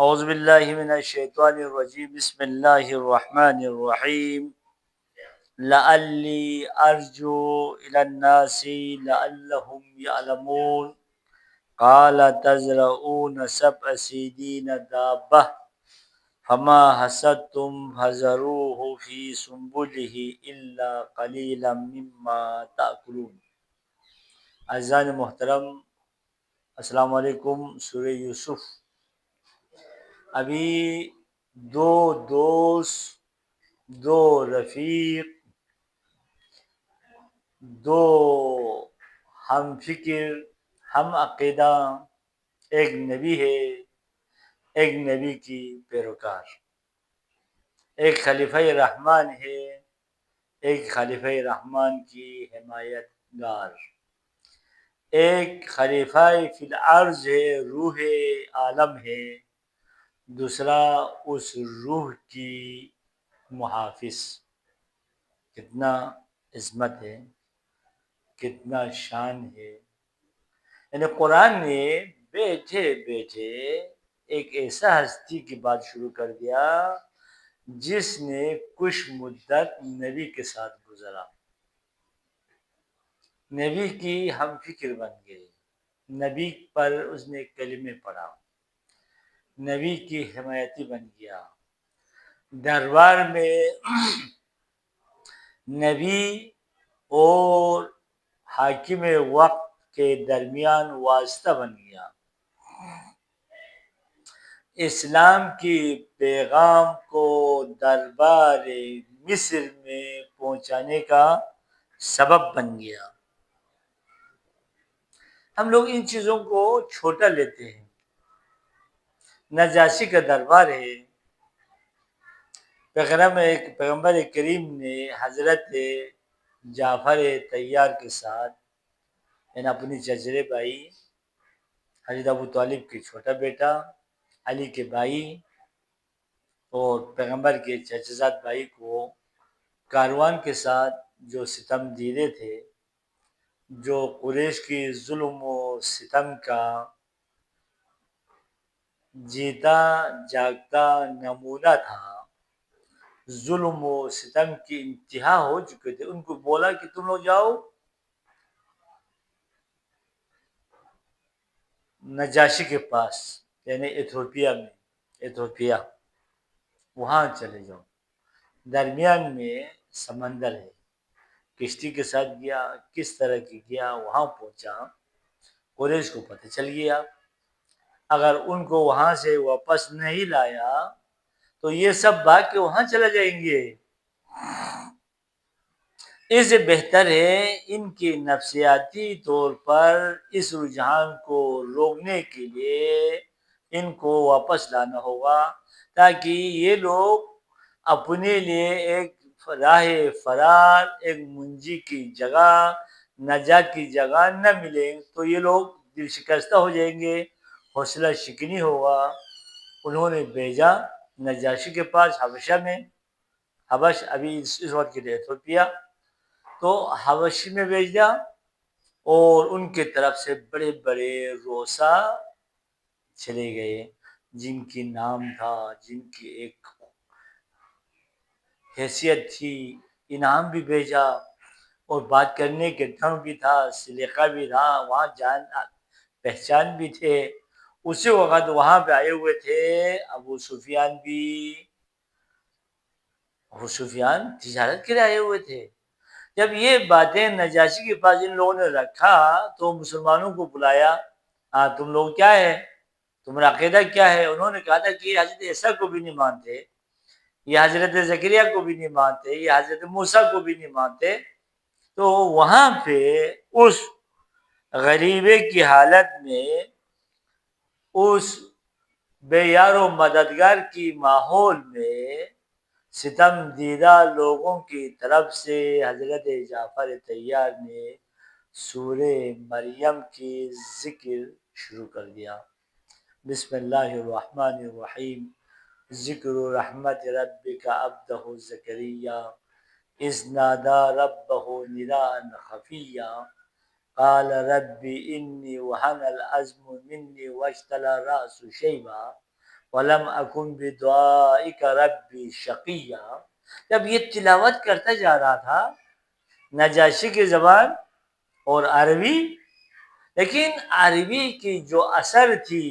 اعوذ باللہ من الشیطان الرجیم بسم اللہ الرحمن الرحیم لعلی ارجو الی الناس لعلهم یعلمون قال تزرعون سبع سنین دابہ فما حصدتم فذروه فی سنبله الا قلیلا مما تأکلون۔ عزیزان محترم، السلام علیکم۔ سورہ یوسف، ابھی دو دوست، دو رفیق، دو ہم فکر، ہم عقیدہ، ایک نبی ہے، ایک نبی کی پیروکار، ایک خلیفہ رحمان ہے، ایک خلیفہ رحمان کی حمایت گار، ایک خلیفہ فی الارض ہے، روح عالم ہے، دوسرا اس روح کی محافظ۔ کتنا عظمت ہے، کتنا شان ہے۔ یعنی قرآن نے بیٹھے بیٹھے ایک ایسا ہستی کی بات شروع کر دیا جس نے کچھ مدت نبی کے ساتھ گزرا، نبی کی ہم فکر بن گئے، نبی پر اس نے کلمے پڑھا، نبی کی حمایتی بن گیا، دربار میں نبی اور حاکم وقت کے درمیان واسطہ بن گیا، اسلام کی پیغام کو دربار مصر میں پہنچانے کا سبب بن گیا۔ ہم لوگ ان چیزوں کو چھوٹا لیتے ہیں۔ نجاشی کا دربار ہے، پیغمبر کریم نے حضرت جعفر طیار کے ساتھ، یعنی اپنی چچرے بھائی حضرت ابو طالب کے چھوٹا بیٹا، علی کے بھائی اور پیغمبر کے چچزاد بھائی کو کاروان کے ساتھ جو ستم دیدے تھے، جو قریش کی ظلم و ستم کا جیتا جاگتا نمونہ تھا، ظلم و ستم کی انتہا ہو چکے تھے، ان کو بولا کہ تم لوگ جاؤ نجاشی کے پاس، یعنی ایتھوپیا وہاں چلے جاؤ۔ درمیان میں سمندر ہے، کشتی کے ساتھ گیا، کس طرح کی گیا، وہاں پہنچا، قریش کو پتہ چل گیا اگر ان کو وہاں سے واپس نہیں لایا تو یہ سب بھاگ کے وہاں چلے جائیں گے، اس سے بہتر ہے ان کی نفسیاتی طور پر اس رجحان کو روکنے کے لیے ان کو واپس لانا ہوگا، تاکہ یہ لوگ اپنے لیے ایک راہ فرار، ایک منجی کی جگہ، نجات کی جگہ نہ ملے تو یہ لوگ دل شکستہ ہو جائیں گے، حوصلہ شکنی ہوگا۔ انہوں نے بھیجا نجاشی کے پاس حبشہ میں، حبش ابھی اس وقت کے لیے ایتھوپیا، تو حبشی میں بھیجا اور ان کے طرف سے بڑے بڑے روسا چلے گئے، جن کی نام تھا، جن کی ایک حیثیت تھی، انعام بھی بھیجا اور بات کرنے کے ڈھنگ بھی تھا، سلیقہ بھی تھا، وہاں جان پہچان بھی تھے۔ اسی وقت وہاں پہ آئے ہوئے تھے ابو سفیان بھی، ابو سفیان تجارت کے لیے آئے ہوئے تھے۔ جب یہ باتیں نجاشی کے پاس ان لوگوں نے رکھا تو مسلمانوں کو بلایا، تم لوگ کیا ہے، تمہارا عقیدہ کیا ہے؟ انہوں نے کہا تھا کہ یہ حضرت عیسیٰ کو بھی نہیں مانتے، یہ حضرت زکریا کو بھی نہیں مانتے، یہ حضرت موسیٰ کو بھی نہیں مانتے۔ تو وہاں پہ اس غریبے کی حالت میں، اس بے یار و مددگار کی ماحول میں، ستم دیدہ لوگوں کی طرف سے حضرت جعفر طیار نے سورہ مریم کی ذکر شروع کر دیا۔ بسم اللہ الرحمن الرحیم۔ ذکر رحمت ربک عبدہ زکریا اذ نادى ربه نداء خفیا قال رب انی وهن العظم منی واشتعل الرأس شیبا وَلَمْ أَكُنْ بِدُعَائِكَ رَبِّ شَقِيًّا، جب یہ تلاوت کرتا جا رہا تھا نجاشی کی زبان اور عربی، لیکن عربی کی جو اثر تھی،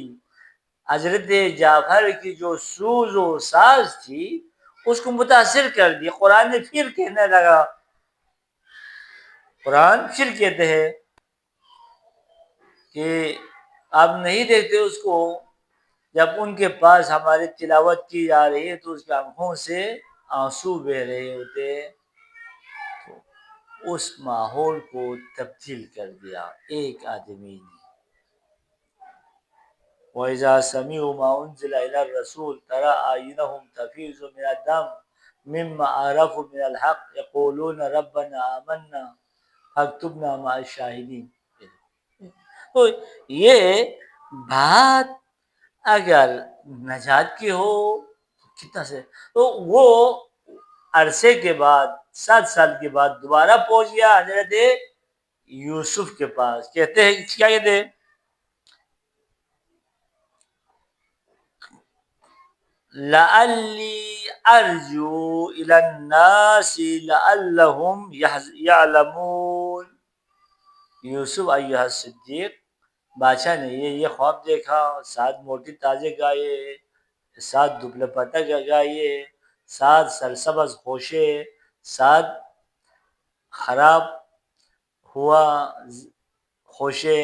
حضرت جعفر کی جو سوز و ساز تھی، اس کو متاثر کر دی۔ قرآن نے پھر کہنے لگا، قرآن پھر کہتے ہیں کہ آپ نہیں دیکھتے اس کو، جب ان کے پاس ہماری تلاوت کی جا رہی ہے تو اس کی آنکھوں سے آنسو بہ رہے ہوتے، تو اس ماحول کو تبدیل کر دیا ایک آدمی نے۔ وَإِذَا سَمِعُوا مَا أُنزِلَ إِلَى الرَّسُولِ تَرَىٰ أَعْيُنَهُمْ تَفِيضُ مِنَ الدَّمْعِ مِمَّا عَرَفُوا مِنَ الْحَقِّ يَقُولُونَ رَبَّنَا آمَنَّا فَاكْتُبْنَا مَعَ الشَّاهِدِينَ۔ تو یہ بات اگر نجات کی ہو کتنا سے، تو وہ عرصے کے بعد 7 سال کے بعد دوبارہ پہنچ گیا حضرت یوسف کے پاس۔ کہتے ہیں کیا کہتے ہیں، لَعَلِّي أَرْجِعُ إِلَى النَّاسِ لَعَلَّهُمْ يَعْلَمُونَ۔ یوسف ایھا الصدیق، بادشاہ نے یہ خواب دیکھا، 7 موٹی تازے گائے، 7 دبلے پتہ گائے، 7 سرسبز خوشے، 7 خراب ہوا خوشے،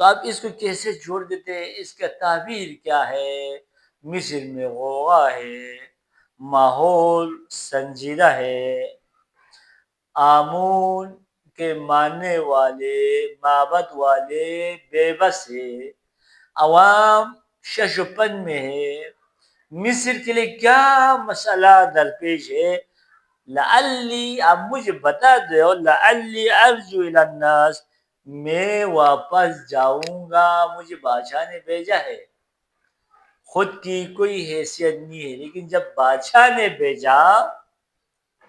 تو آپ اس کو کیسے جوڑ دیتے ہیں؟ اس کا تعبیر کیا ہے؟ مصر میں غوغا ہے، ماحول سنجیدہ ہے، آمون کے ماننے والے، معبد والے بے بس ہے، عوام شش و پن میں ہے، مصر کے لیے کیا مسئلہ درپیش ہے؟ لعلی، آپ مجھے بتا دو، لعلی ارجو الی الناس، میں واپس جاؤں گا، مجھے بادشاہ نے بھیجا ہے، خود کی کوئی حیثیت نہیں ہے، لیکن جب بادشاہ نے بھیجا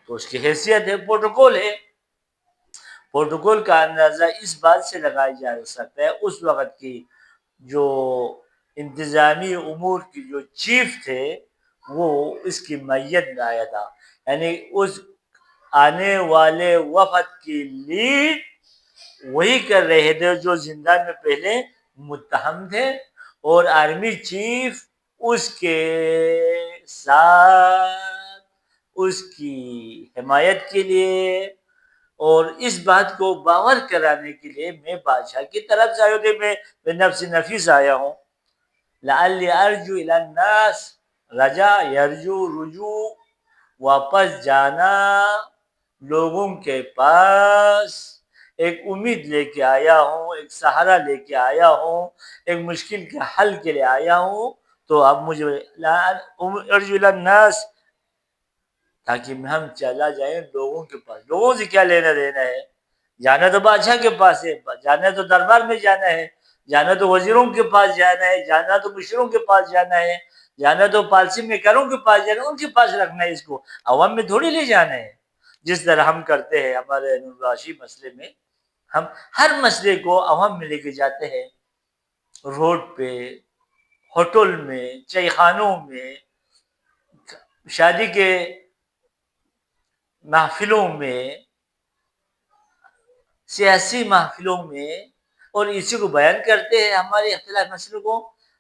تو اس کی حیثیت ہے، پروٹوکول ہے۔ پروٹوکول کا اندازہ اس بات سے لگایا جا سکتا ہے، اس وقت کی جو انتظامی امور کی جو چیف تھے وہ اس کی میت میں آیا تھا، یعنی اس آنے والے وفد کی لیڈ وہی کر رہے تھے جو زندان میں پہلے متہم تھے، اور آرمی چیف اس کے ساتھ اس کی حمایت کے لیے اور اس بات کو باور کرانے کے لیے میں بادشاہ کی طرف سے آیا تھے، میں نفس نفیس آیا ہوں۔ لعلی ارجو الی الناس، رجا یرجو، رجوع واپس جانا، لوگوں کے پاس ایک امید لے کے آیا ہوں، ایک سہارا لے کے آیا ہوں، ایک مشکل کے حل کے لیے آیا ہوں، تو اب مجھے ارجو الی الناس، تاکہ ہم چلا جائیں لوگوں کے پاس۔ لوگوں سے کیا لینا دینا ہے؟ جانا تو بادشاہ کے پاس ہے، جانا تو دربار میں جانا ہے، جانا تو وزیروں کے پاس جانا ہے، جانا تو مشیروں کے پاس جانا ہے، جانا تو پالسی میکروں کے پاس جانا ہے، ان کے پاس رکھنا ہے، اس کو عوام میں تھوڑی لے جانا ہے۔ جس طرح ہم کرتے ہیں ہمارے نواشی مسئلے میں، ہم ہر مسئلے کو عوام میں لے کے جاتے ہیں، روڈ پہ، ہوٹل میں، چائے خانوں میں، شادی کے محفلوں میں، سیاسی محفلوں میں، اور اسی کو بیان کرتے ہیں ہمارے اختلاف مسئلوں کو۔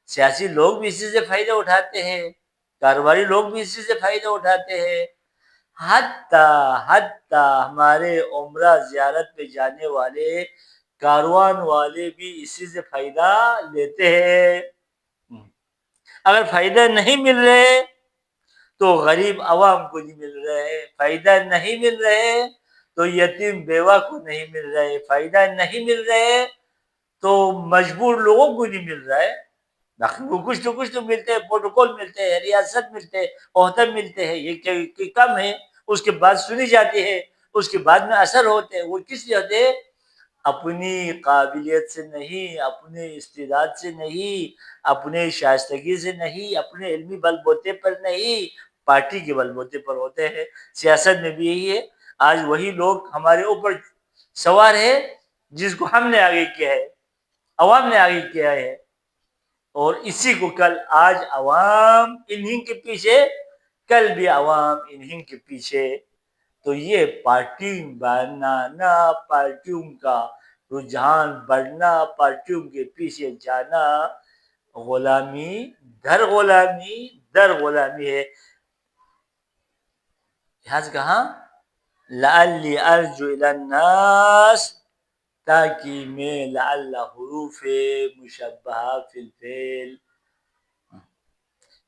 سیاسی لوگ بھی اسی سے فائدہ اٹھاتے ہیں، کاروباری لوگ بھی اسی سے فائدہ اٹھاتے ہیں، حتی ہمارے عمرہ زیارت پہ جانے والے کاروان والے بھی اسی سے فائدہ لیتے ہیں۔ اگر فائدہ نہیں مل رہے تو غریب عوام کو نہیں مل رہے، فائدہ نہیں مل رہے تو یتیم بیوہ کو نہیں مل رہے، فائدہ نہیں مل رہے تو مجبور لوگوں کو نہیں مل رہا ہے۔ باقی وہ کچھ تو ملتے ہیں، پروٹوکول ملتے ہیں، ریاست ملتے ہیں، عہدہ ملتے ہیں، یہ کم ہے، اس کے بعد سنی جاتی ہے، اس کے بعد میں اثر ہوتے ہیں۔ وہ کس لیے ہوتے ہیں؟ اپنی قابلیت سے نہیں، اپنے استعداد سے نہیں، اپنے شائستگی سے نہیں، اپنے علمی بل بوتے پر نہیں، پارٹی کے بل بوتے پر ہوتے ہیں۔ سیاست میں بھی یہی ہے، آج وہی لوگ ہمارے اوپر سوار ہے جس کو ہم نے آگے کیا ہے، عوام نے آگے کیا ہے، اور اسی کو کل آج عوام انہی کے پیچھے، کل بھی عوام انہی کے پیچھے. تو یہ پارٹی بنانا، پارٹیوں کا رجحان بڑھنا، پارٹیوں کے پیچھے جانا، غلامی در غلامی در غلامی ہے. لہذا کہاں لعلی ارجو الی الناس، تاکہ میں لعل حروف مشبہہ فی الفعل،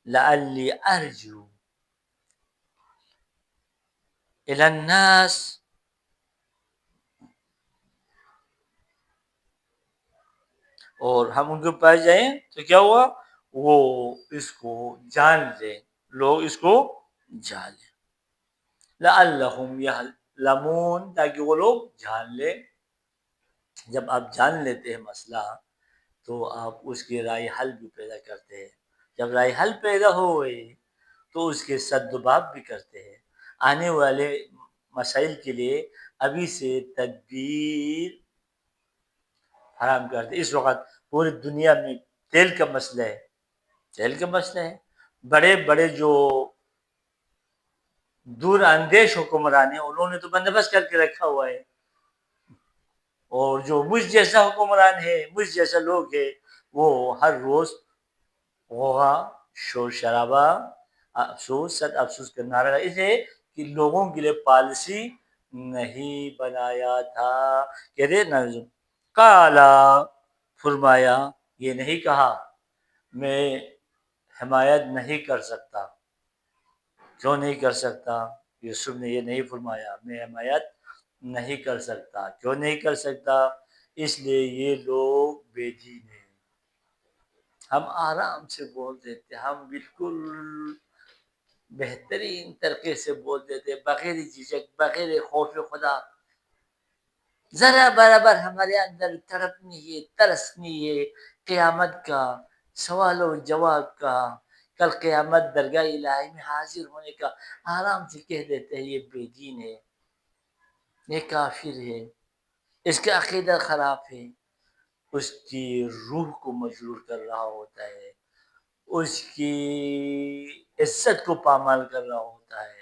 لعلی ارجو الی الناس، اور ہم ان کے پاس جائیں تو کیا ہوا، وہ اس کو جان لیں، لوگ اس کو جان لیں. لعلہم یعلمون، تاکہ وہ لوگ جان لیں. جب آپ جان لیتے ہیں مسئلہ تو آپ اس کی رائے حل بھی پیدا کرتے ہیں. جب رائے حل پیدا ہوئے تو اس کے سد و باب بھی کرتے ہیں. آنے والے مسائل کے لیے ابھی سے تدبیر فراہم کرتے. اس وقت پوری دنیا میں تیل کا مسئلہ ہے، تیل کا مسئلہ ہے. بڑے بڑے جو دور اندیش حکمران ہیں انہوں نے تو بندوبست کر کے رکھا ہوا ہے، اور جو مجھ جیسا حکمران ہے، مجھ جیسا لوگ ہے، وہ ہر روز غوغا، شور شرابہ، افسوس صد افسوس کا نعرہ، اسے کہ لوگوں کے لیے پالیسی نہیں بنایا تھا. کہتے نا قالا، فرمایا، یہ نہیں کہا میں حمایت نہیں کر سکتا. کیوں نہیں کر سکتا؟ یوسف نے یہ نہیں فرمایا میں حمایت نہیں کر سکتا. کیوں نہیں کر سکتا؟ اس لیے یہ لوگ بے دین ہیں. ہم آرام سے بول دیتے، ہم بالکل بہترین طریقے سے بول دیتے، بغیر جھجک، بغیر خوف خدا. ذرا برابر ہمارے اندر تڑپ نہیں ہے، ترس نہیں ہے قیامت کا، سوال و جواب کا، کل قیامت درگاہ الہی میں حاضر ہونے کا. آرام سے کہہ دیتے ہیں یہ بے دین ہے، یہ کافر ہے، اس کا عقیدہ خراب ہے. اس کی روح کو مجرور کر رہا ہوتا ہے، اس کی عزت کو پامال کر رہا ہوتا ہے.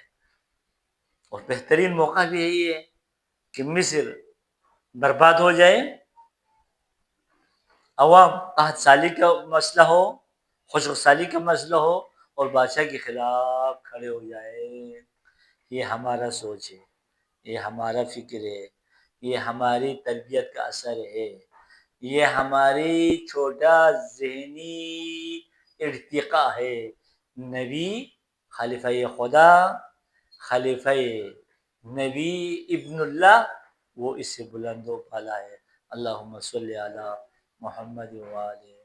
اور بہترین موقع بھی یہی ہے کہ مصر برباد ہو جائے، عوام قحط سالی کا مسئلہ ہو، خشک سالی کا مسئلہ ہو، اور بادشاہ کے خلاف کھڑے ہو جائے. یہ ہمارا سوچ ہے، یہ ہمارا فکر ہے، یہ ہماری تربیت کا اثر ہے، یہ ہماری چھوٹا ذہنی ارتقاء ہے. نبی خلیفہ خدا، خلیفہ نبی ابن اللہ، وہ اس سے بلند و بالا ہے. اللہم صلی علی محمد وآلہ